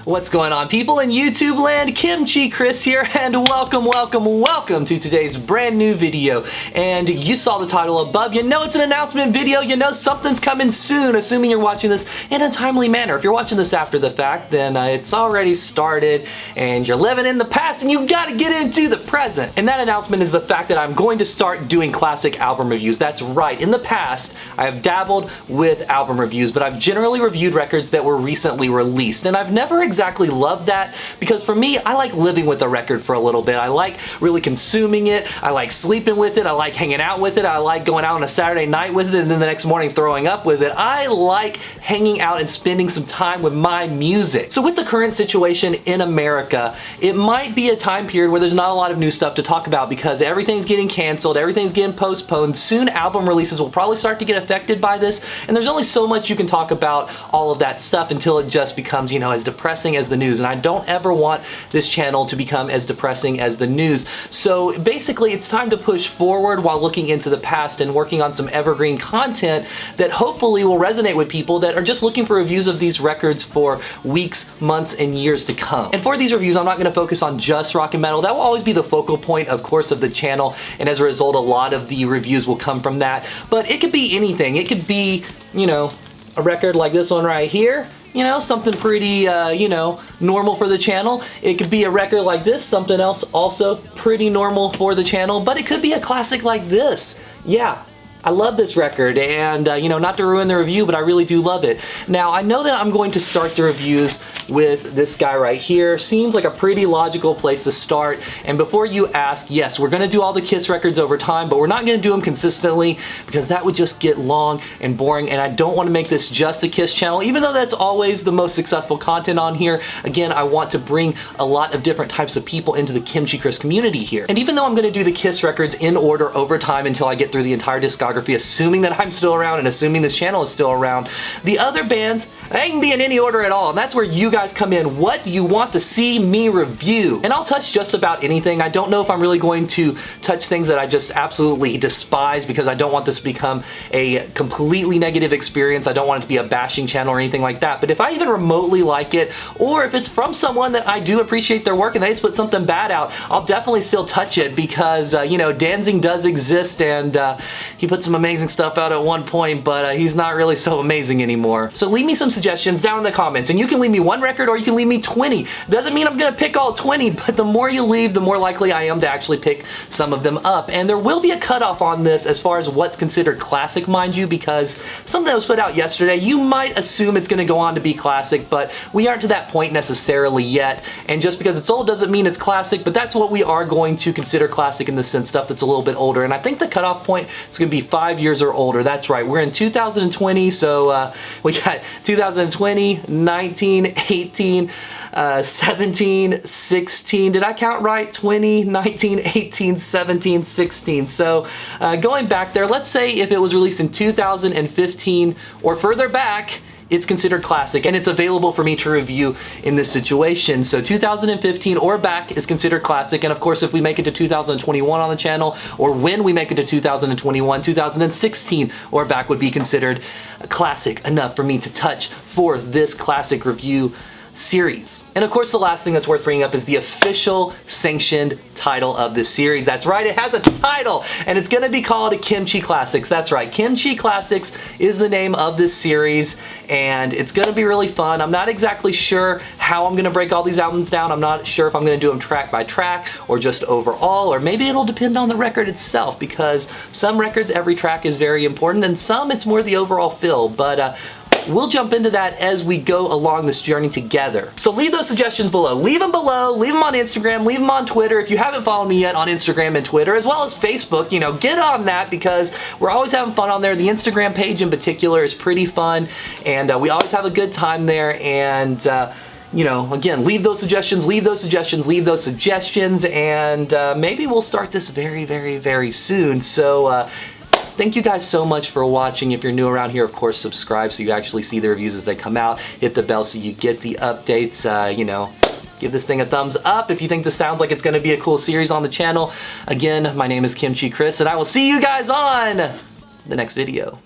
What's going on, people in YouTube land? Kimchi Chris here, and welcome to today's brand new video. And you saw the title above. You know it's an announcement video. You know something's coming soon, assuming you're watching this in a timely manner. If you're watching this after the fact, then it's already started, and you're living in the past, and you gotta get into the present. And that announcement is the fact that I'm going to start doing classic album reviews. That's right. In the past, I have dabbled with album reviews, but I've generally reviewed records that were recently released, and I've never exactly loved that, because for me, I like living with a record for a little bit. I like really consuming it. I like sleeping with it. I like hanging out with it. I like going out on a Saturday night with it and then the next morning throwing up with it. I like hanging out and spending some time with my music. So with the current situation in America, it might be a time period where there's not a lot of new stuff to talk about because everything's getting canceled, everything's getting postponed. Soon album releases will probably start to get affected by this, and there's only so much you can talk about all of that stuff until it just becomes, you know, as depressing as the news. And I don't ever want this channel to become as depressing as the news. So basically it's time to push forward while looking into the past and working on some evergreen content that hopefully will resonate with people that are just looking for reviews of these records for weeks, months, and years to come. And for these reviews, I'm not going to focus on just rock and metal. That will always be the focal point, of course, of the channel, and as a result, a lot of the reviews will come from that. But it could be anything. It could be, you know, a record like this one right here. You know, something pretty, you know, normal for the channel. It could be a record like this, something else also pretty normal for the channel, but it could be a classic like this. Yeah. I love this record, and you know, not to ruin the review, but I really do love it. Now, I know that I'm going to start the reviews with this guy right here. Seems like a pretty logical place to start. And before you ask, yes, we're gonna do all the Kiss records over time, but we're not gonna do them consistently because that would just get long and boring, and I don't want to make this just a Kiss channel, even though that's always the most successful content on here. Again, I want to bring a lot of different types of people into the Kimchi Chris community here. And even though I'm gonna do the Kiss records in order over time until I get through the entire discography, assuming that I'm still around and assuming this channel is still around, the other bands, they can be in any order at all, and that's where you guys come in. What do you want to see me review? And I'll touch just about anything. I don't know if I'm really going to touch things that I just absolutely despise, because I don't want this to become a completely negative experience. I don't want it to be a bashing channel or anything like that. But if I even remotely like it, or if it's from someone that I do appreciate their work and they just put something bad out, I'll definitely still touch it, because you know, Danzig does exist, and he put some amazing stuff out at one point, but he's not really so amazing anymore. So leave me some suggestions down in the comments, and you can leave me one record or you can leave me 20. Doesn't mean I'm gonna pick all 20, but the more you leave, the more likely I am to actually pick some of them up. And there will be a cutoff on this as far as what's considered classic, mind you, because something that was put out yesterday, you might assume it's gonna go on to be classic, but we aren't to that point necessarily yet. And just because it's old doesn't mean it's classic, but that's what we are going to consider classic in the sense stuff that's a little bit older. And I think the cutoff point is gonna be 5 years or older. That's right. We're in 2020, so we got 2020, 19, 18, 17, 16. Did I count right? 20, 19, 18, 17, 16. So going back there, let's say if it was released in 2015 or further back, it's considered classic, and it's available for me to review in this situation. So 2015 or back is considered classic, and of course if we make it to 2021 on the channel, or when we make it to 2021, 2016 or back would be considered classic enough for me to touch for this classic review series. And of course the last thing that's worth bringing up is the official sanctioned title of this series. That's right, it has a title, and it's gonna be called Kimchi Classics. That's right, Kimchi Classics is the name of this series, and it's gonna be really fun. I'm not exactly sure how I'm gonna break all these albums down. I'm not sure if I'm gonna do them track by track or just overall, or maybe it'll depend on the record itself, because some records every track is very important, and some it's more the overall feel. But we'll jump into that as we go along this journey together. So leave those suggestions below. Leave them below, leave them on Instagram, leave them on Twitter. If you haven't followed me yet on Instagram and Twitter, as well as Facebook, you know, get on that, because we're always having fun on there. The Instagram page in particular is pretty fun, and we always have a good time there. And you know, again, leave those suggestions, leave those suggestions, leave those suggestions, and maybe we'll start this very, very, very soon. So thank you guys so much for watching. If you're new around here, of course, subscribe so you actually see the reviews as they come out. Hit the bell so you get the updates. You know, give this thing a thumbs up if you think this sounds like it's going to be a cool series on the channel. Again, my name is Kimchi Chris, and I will see you guys on the next video.